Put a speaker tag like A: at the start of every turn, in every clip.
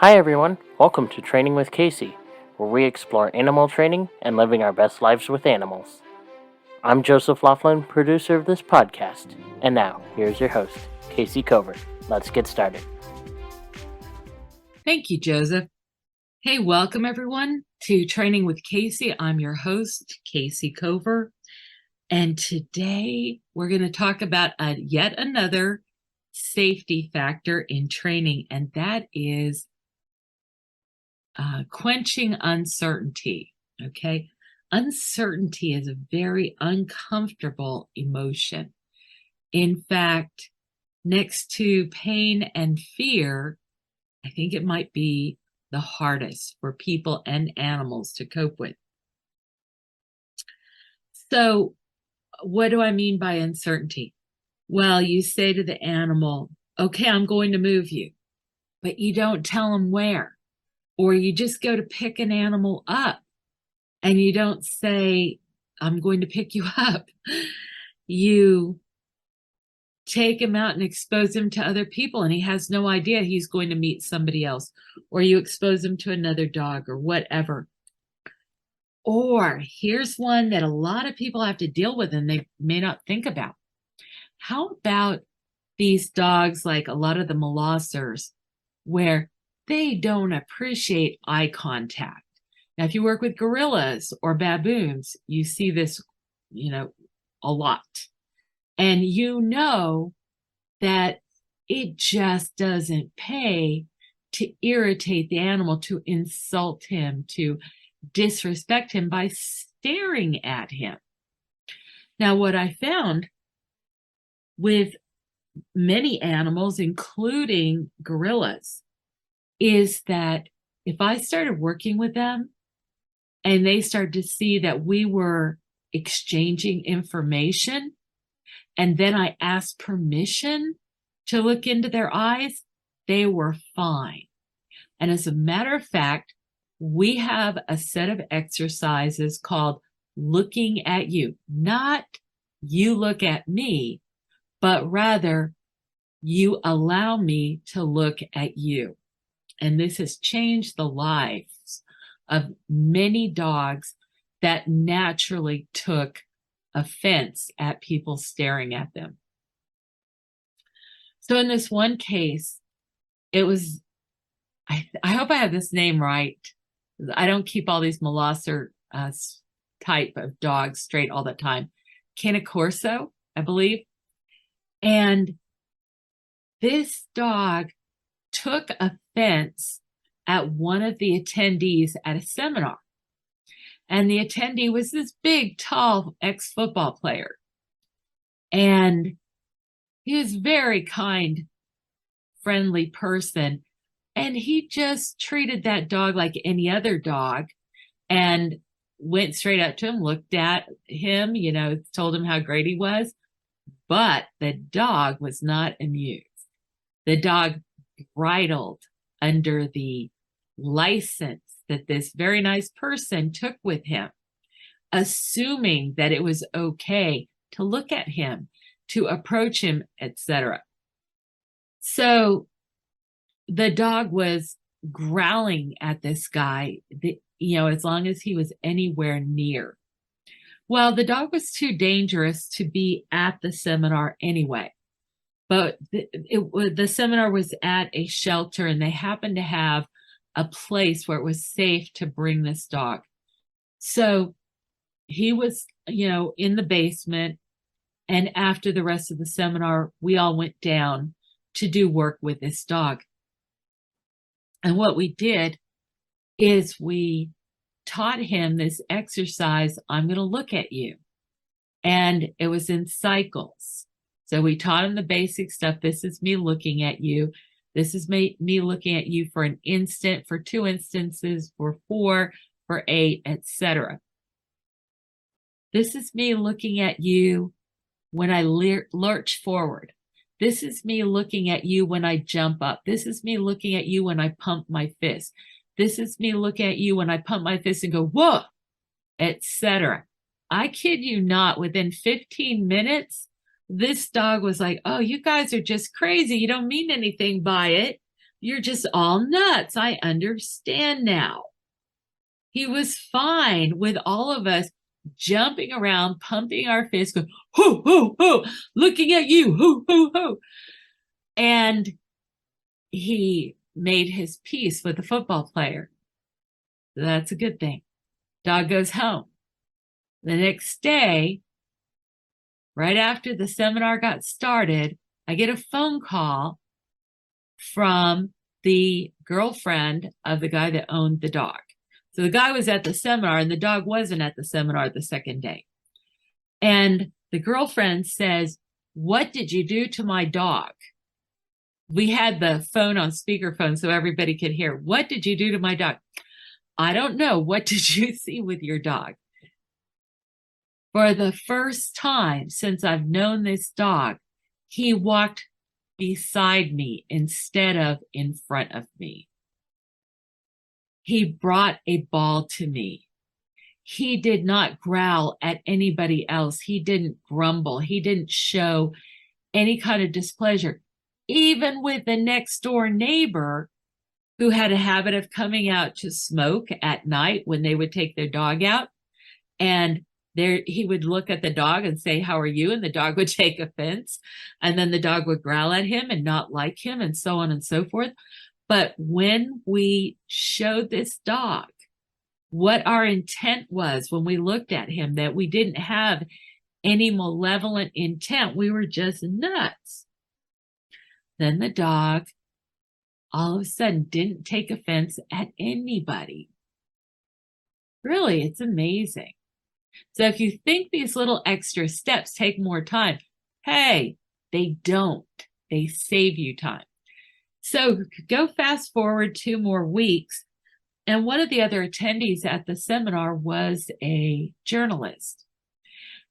A: Hi everyone, welcome to Training with Kayce, where we explore animal training and living our best lives with animals. I'm Joseph Laughlin, producer of this podcast, and now here's your host, Kayce Cover. Let's get started.
B: Thank you, Joseph. Hey, welcome everyone to Training with Kayce. I'm your host, Kayce Cover, and today we're going to talk about yet another safety factor in training, and that is quenching uncertainty. Okay, uncertainty is a very uncomfortable emotion. In fact, next to pain and fear, I think it might be the hardest for people and animals to cope with. So, what do I mean by uncertainty? Well, you say to the animal, okay, I'm going to move you, but you don't tell them where. Or you just go to pick an animal up and you don't say, I'm going to pick you up. You take him out and expose him to other people, and he has no idea he's going to meet somebody else. Or you expose him to another dog or whatever. Or here's one that a lot of people have to deal with and they may not think about. How about these dogs, like a lot of the Molossers, where they don't appreciate eye contact? Now, if you work with gorillas or baboons, you see this, a lot. And you know that it just doesn't pay to irritate the animal, to insult him, to disrespect him by staring at him. Now, what I found with many animals, including gorillas, is that if I started working with them and they started to see that we were exchanging information, and then I asked permission to look into their eyes, they were fine. And as a matter of fact, we have a set of exercises called looking at you. Not you look at me, but rather you allow me to look at you. And this has changed the lives of many dogs that naturally took offense at people staring at them. So in this one case, it was, I hope I have this name right. I don't keep all these Molosser type of dogs straight all the time. Canicorso, I believe. And this dog took offense at one of the attendees at a seminar. And the attendee was this big, tall ex-football player. And he was a very kind, friendly person. And he just treated that dog like any other dog and went straight up to him, looked at him, told him how great he was. But the dog was not amused. The dog bridled under the license that this very nice person took with him, assuming that it was okay to look at him, to approach him, etc. So the dog was growling at this guy, as long as he was anywhere near. Well, the dog was too dangerous to be at the seminar anyway. But the seminar was at a shelter, and they happened to have a place where it was safe to bring this dog. So he was, in the basement. And after the rest of the seminar, we all went down to do work with this dog. And what we did is we taught him this exercise, I'm going to look at you. And it was in cycles. So we taught him the basic stuff. This is me looking at you. This is me looking at you for an instant, for 2 instances, for 4, for 8, etc. This is me looking at you when I lurch forward. This is me looking at you when I jump up. This is me looking at you when I pump my fist. This is me looking at you when I pump my fist and go, whoa, etc. I kid you not, within 15 minutes, this dog was like, oh, you guys are just crazy. You don't mean anything by it. You're just all nuts. I understand now. He was fine with all of us jumping around, pumping our fists, going, hoo, hoo, hoo, looking at you, hoo, hoo, hoo. And he made his peace with the football player. So that's a good thing. Dog goes home. The next day, right after the seminar got started, I get a phone call from the girlfriend of the guy that owned the dog. So the guy was at the seminar and the dog wasn't at the seminar the second day. And the girlfriend says, "What did you do to my dog?" We had the phone on speakerphone so everybody could hear. "What did you do to my dog?" "I don't know. What did you see with your dog?" For the first time since I've known this dog, he walked beside me instead of in front of me. He brought a ball to me. He did not growl at anybody else. He didn't grumble. He didn't show any kind of displeasure. Even with the next door neighbor who had a habit of coming out to smoke at night when they would take their dog out, and there he would look at the dog and say, "How are you?" And the dog would take offense. And then the dog would growl at him and not like him and so on and so forth. But when we showed this dog what our intent was when we looked at him, that we didn't have any malevolent intent, we were just nuts. Then the dog all of a sudden didn't take offense at anybody. Really, it's amazing. So if you think these little extra steps take more time, hey, they don't. They save you time. So go fast forward 2 more weeks. And one of the other attendees at the seminar was a journalist.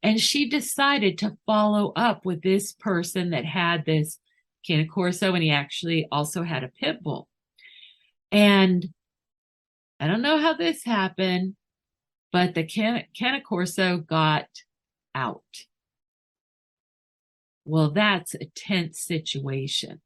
B: And she decided to follow up with this person that had this Cane Corso, and he actually also had a pit bull. And I don't know how this happened, but the Cane Corso got out. Well, that's a tense situation.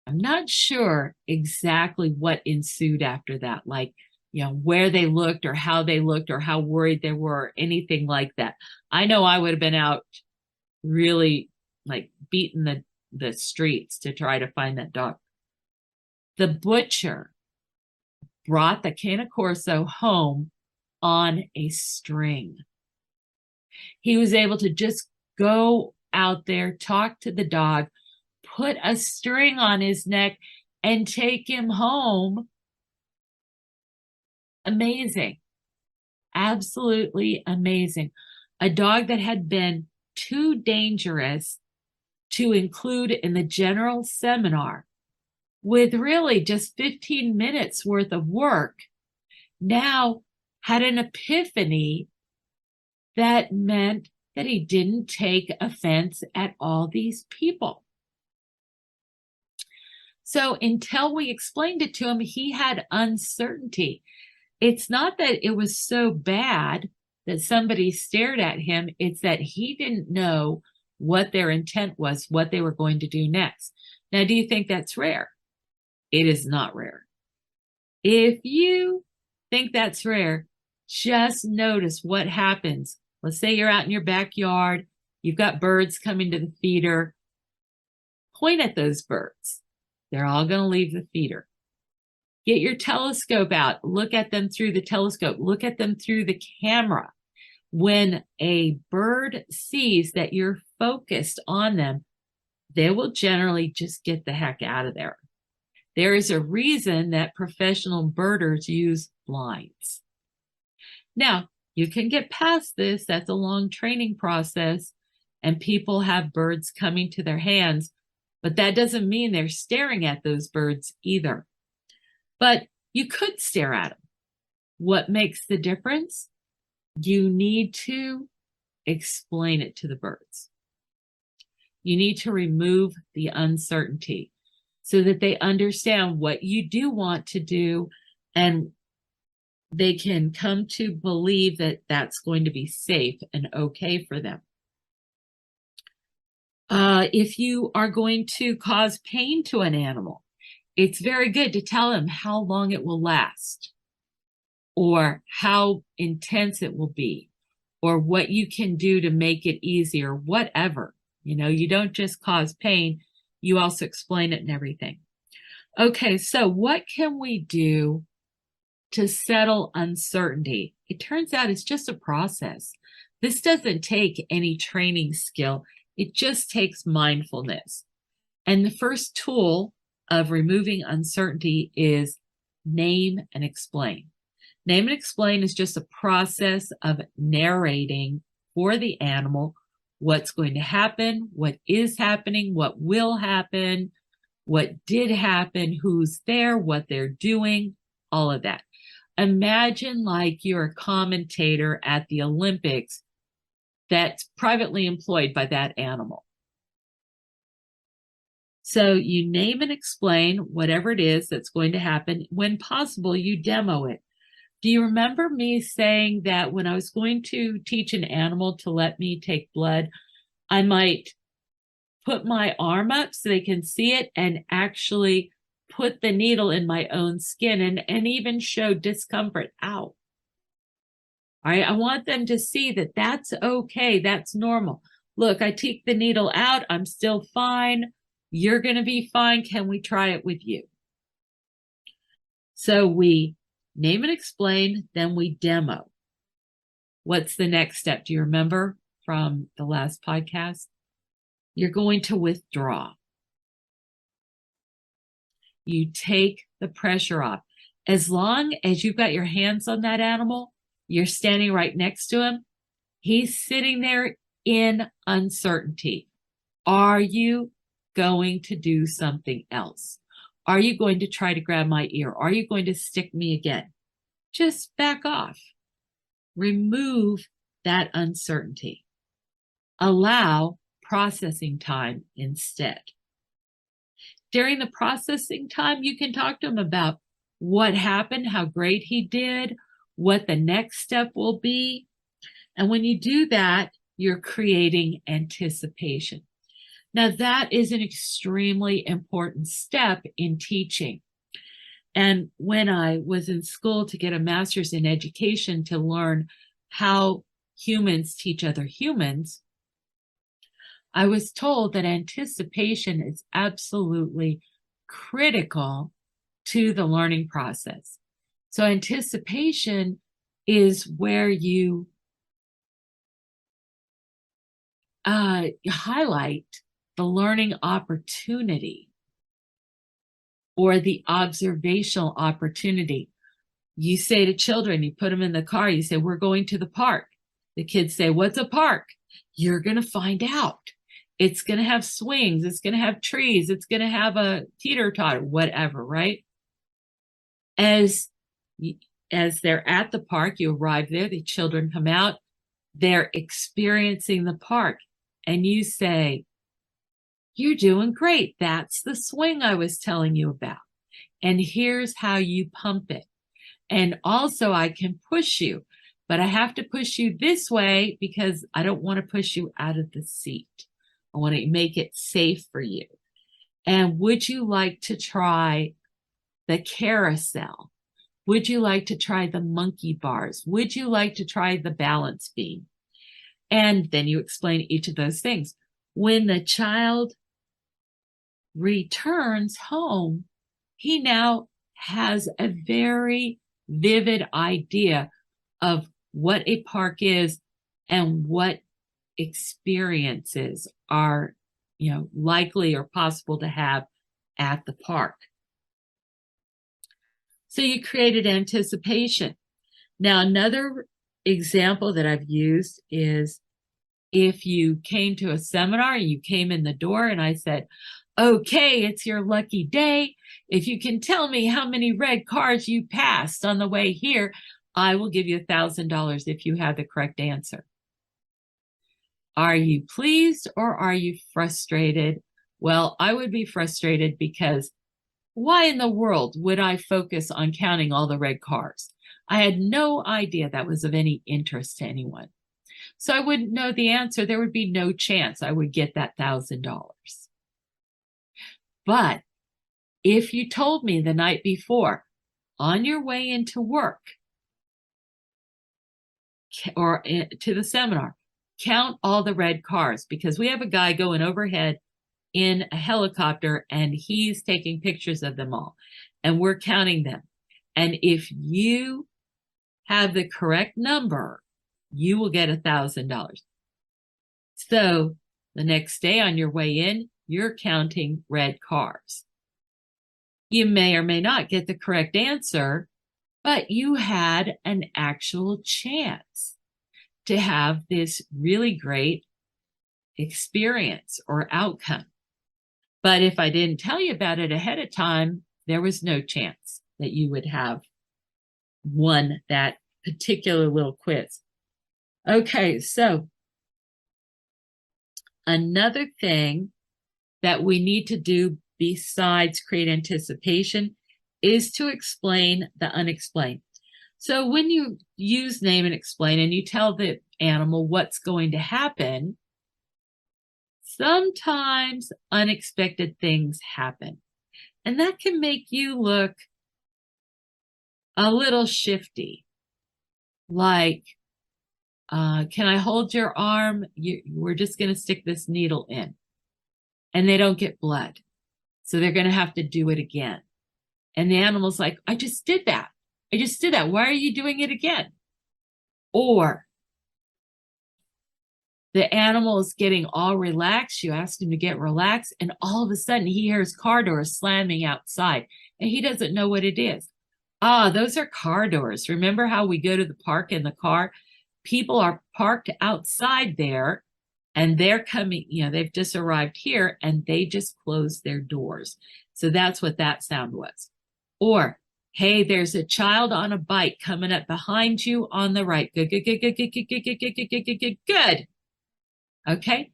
B: I'm not sure exactly what ensued after that, like, where they looked or how they looked or how worried they were, or anything like that. I know I would have been out really like beating the streets to try to find that dog. The butcher brought the Cane Corso home on a string. He was able to just go out there, talk to the dog, put a string on his neck, and take him home. Amazing. Absolutely amazing. A dog that had been too dangerous to include in the general seminar, with really just 15 minutes worth of work, now had an epiphany that meant that he didn't take offense at all these people. So until we explained it to him, he had uncertainty. It's not that it was so bad that somebody stared at him. It's that he didn't know what their intent was, what they were going to do next. Now, do you think that's rare? It is not rare. If you think that's rare, just notice what happens. Let's say you're out in your backyard, you've got birds coming to the feeder. Point at those birds. They're all going to leave the feeder. Get your telescope out. Look at them through the telescope. Look at them through the camera. When a bird sees that you're focused on them, they will generally just get the heck out of there. There is a reason that professional birders use blinds. Now, you can get past this. That's a long training process, and people have birds coming to their hands, but that doesn't mean they're staring at those birds either. But you could stare at them. What makes the difference? You need to explain it to the birds. You need to remove the uncertainty so that they understand what you do want to do, and they can come to believe that that's going to be safe and okay for them. If you are going to cause pain to an animal, it's very good to tell him how long it will last or how intense it will be or what you can do to make it easier, whatever. You don't just cause pain, you also explain it and everything. Okay, so what can we do to settle uncertainty? It turns out it's just a process. This doesn't take any training skill. It just takes mindfulness. And the first tool of removing uncertainty is name and explain. Name and explain is just a process of narrating for the animal what's going to happen, what is happening, what will happen, what did happen, who's there, what they're doing, all of that. Imagine like you're a commentator at the Olympics that's privately employed by that animal. So you name and explain whatever it is that's going to happen. When possible, you demo it. Do you remember me saying that when I was going to teach an animal to let me take blood, I might put my arm up so they can see it and actually put the needle in my own skin and even show discomfort out? All right, I want them to see that that's okay, that's normal. Look, I take the needle out, I'm still fine. You're going to be fine. Can we try it with you? So we name and explain, then we demo. What's the next step? Do you remember from the last podcast? You're going to withdraw. You take the pressure off. As long as you've got your hands on that animal, you're standing right next to him, he's sitting there in uncertainty. Are you going to do something else? Are you going to try to grab my ear? Are you going to stick me again? Just back off. Remove that uncertainty. Allow processing time instead. During the processing time, you can talk to him about what happened, how great he did, what the next step will be. And when you do that, you're creating anticipation. Now, that is an extremely important step in teaching. And when I was in school to get a master's in education to learn how humans teach other humans, I was told that anticipation is absolutely critical to the learning process. So anticipation is where you highlight the learning opportunity or the observational opportunity. You say to children, you put them in the car, you say, we're going to the park. The kids say, what's a park? You're going to find out. It's going to have swings. It's going to have trees. It's going to have a teeter-totter, whatever, right? As they're at the park, you arrive there, the children come out, they're experiencing the park. And you say, you're doing great. That's the swing I was telling you about. And here's how you pump it. And also I can push you, but I have to push you this way because I don't want to push you out of the seat. I want to make it safe for you. And would you like to try the carousel? Would you like to try the monkey bars? Would you like to try the balance beam? And then you explain each of those things. When the child returns home, he now has a very vivid idea of what a park is and what experiences are, likely or possible to have at the park. So you created anticipation. Now, another example that I've used is if you came to a seminar, you came in the door and I said, okay, it's your lucky day. If you can tell me how many red cars you passed on the way here, I will give you $1,000 if you have the correct answer. Are you pleased or are you frustrated? Well, I would be frustrated because why in the world would I focus on counting all the red cars? I had no idea that was of any interest to anyone. So I wouldn't know the answer. There would be no chance I would get that $1,000. But If you told me the night before, on your way into work or to the seminar, count all the red cars, because we have a guy going overhead in a helicopter and he's taking pictures of them all and we're counting them. And if you have the correct number, you will get $1,000. So the next day on your way in, you're counting red cars. You may or may not get the correct answer, but you had an actual chance to have this really great experience or outcome. But if I didn't tell you about it ahead of time, there was no chance that you would have won that particular little quiz. Okay, so another thing that we need to do besides create anticipation is to explain the unexplained. So when you use name and explain and you tell the animal what's going to happen, sometimes unexpected things happen. And that can make you look a little shifty. Like, can I hold your arm? We're just going to stick this needle in. And they don't get blood. So they're going to have to do it again. And the animal's like, I just did that. I just did that. Why are you doing it again? Or the animal is getting all relaxed. You ask him to get relaxed. And all of a sudden he hears car doors slamming outside. And he doesn't know what it is. Ah, those are car doors. Remember how we go to the park in the car? People are parked outside there. And they're coming, they've just arrived here and they just closed their doors. So that's what that sound was. Or, hey, there's a child on a bike coming up behind you on the right. Good, good, good, good, good, good, good, good, good, good, good, good, good. Okay.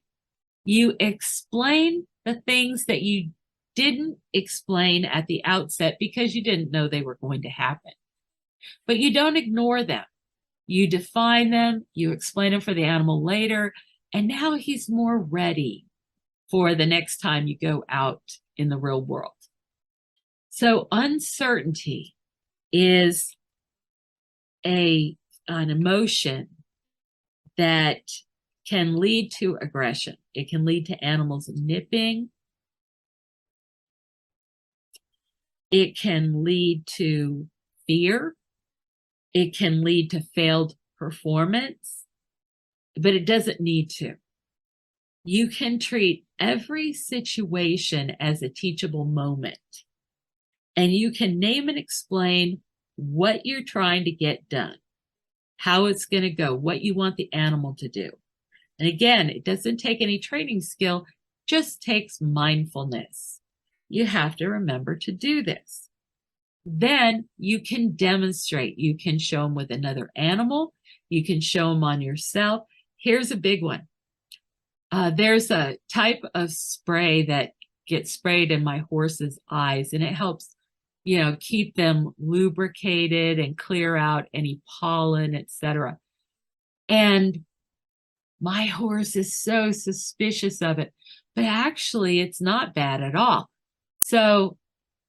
B: You explain the things that you didn't explain at the outset because you didn't know they were going to happen. But you don't ignore them. You define them, you explain them for the animal later. And now he's more ready for the next time you go out in the real world. So uncertainty is an emotion that can lead to aggression. It can lead to animals nipping. It can lead to fear. It can lead to failed performance. But it doesn't need to. You can treat every situation as a teachable moment. And you can name and explain what you're trying to get done, how it's going to go, what you want the animal to do. And again, it doesn't take any training skill, just takes mindfulness. You have to remember to do this. Then you can demonstrate. You can show them with another animal. You can show them on yourself. Here's a big one. There's a type of spray that gets sprayed in my horse's eyes, and it helps, keep them lubricated and clear out any pollen, etc. And my horse is so suspicious of it, but actually it's not bad at all. So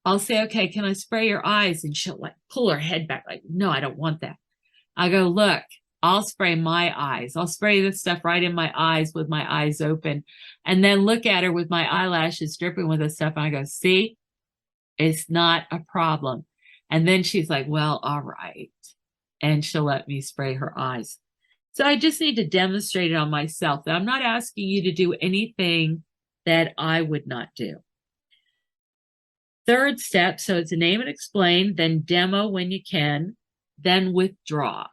B: I'll say, okay, can I spray your eyes? And she'll pull her head back like, no, I don't want that. I go, look, I'll spray my eyes. I'll spray this stuff right in my eyes with my eyes open and then look at her with my eyelashes dripping with this stuff. And I go, see, it's not a problem. And then she's like, well, all right. And she'll let me spray her eyes. So I just need to demonstrate it on myself. I'm not asking you to do anything that I would not do. Third step, so it's a name and explain, then demo when you can, then withdraw.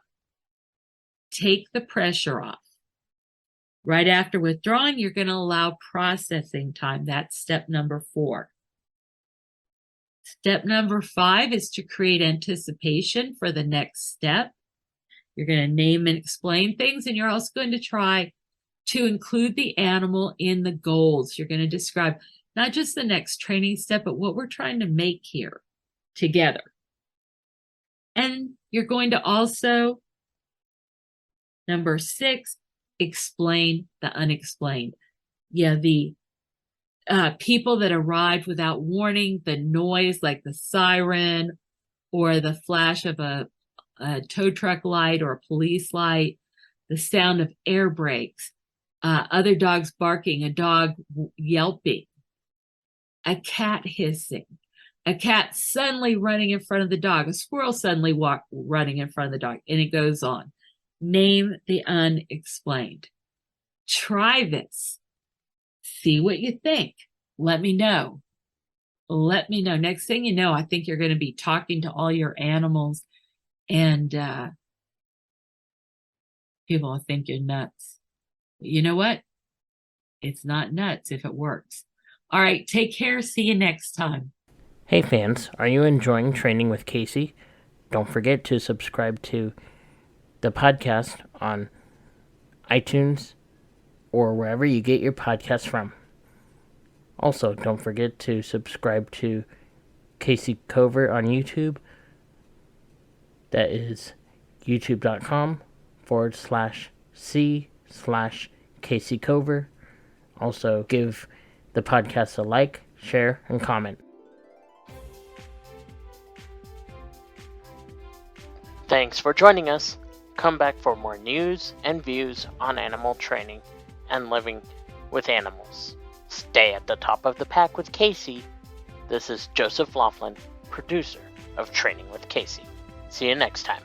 B: Take the pressure off. Right after withdrawing, you're going to allow processing time. That's step number 4. Step number 5 is to create anticipation for the next step. You're going to name and explain things, and you're also going to try to include the animal in the goals. You're going to describe not just the next training step, but what we're trying to make here together. And you're going to also, number 6, explain the unexplained. Yeah, the people that arrived without warning, the noise like the siren or the flash of a tow truck light or a police light, the sound of air brakes, other dogs barking, a dog yelping, a cat hissing, a cat suddenly running in front of the dog, a squirrel suddenly running in front of the dog, and it goes on. Name the unexplained. Try this. See what you think. Let me know. Let me know. Next thing you know, I think you're going to be talking to all your animals, and people will think you're nuts. But you know what? It's not nuts if it works. All right, take care. See you next time.
A: Hey fans, are you enjoying Training with Kayce? Don't forget to subscribe to the podcast on iTunes or wherever you get your podcasts from. Also, don't forget to subscribe to Kayce Cover on YouTube. That is youtube.com/C/Kayce Cover. Also, give the podcast a like, share, and comment. Thanks for joining us. Come back for more news and views on animal training and living with animals. Stay at the top of the pack with Kayce. This is Joseph Laughlin, producer of Training with Kayce. See you next time.